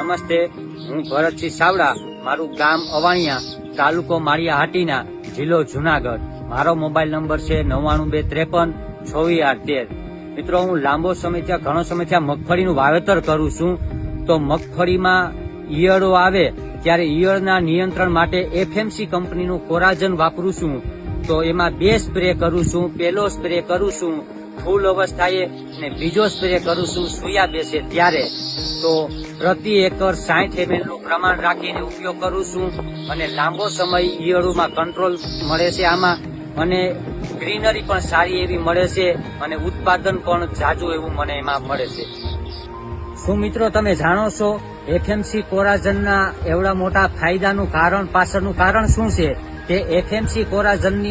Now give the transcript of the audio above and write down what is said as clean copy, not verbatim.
નમસ્તે, હું ભરતસિંહ ચાવડા, મારું ગામ અવાણિયા, તાલુકો માળિયા હાટીના, જિલ્લો જુનાગઢ. મારો મોબાઈલ નંબર છે 9923562813. મિત્રો, હું ઘણો સમયથી મગફળીનું વાવેતર કરું છું. તો મગફળીમાં ઈયળો આવે ત્યારે ઈયળના નિયંત્રણ માટે એફએમસી કંપનીનું કોરાજન વાપરું છું. તો એમાં 2 સ્પ્રે કરું છું. પહેલો સ્પ્રે કરું છું ફૂલ અવસ્થાએ અને બીજો સ્પ્રે કરું છું સૂયા બેસે ત્યારે. તો પ્રતિ એકર 60 ml નું પ્રમાણ રાખીને ઉપયોગ કરું છું અને લાંબો સમય ઈયળોમાં કંટ્રોલ મળે છે આમાં, અને ગ્રીનરી પણ સારી એવી મળે છે અને ઉત્પાદન પણ ઝાઝું એવું મને એમાં મળે છે. શું મિત્રો તમે જાણો છો એફએમસી કોરાજનના એવડા મોટા ફાયદાનું પાછળનું કારણ શું છે? કે એફએમસી કોરાજનની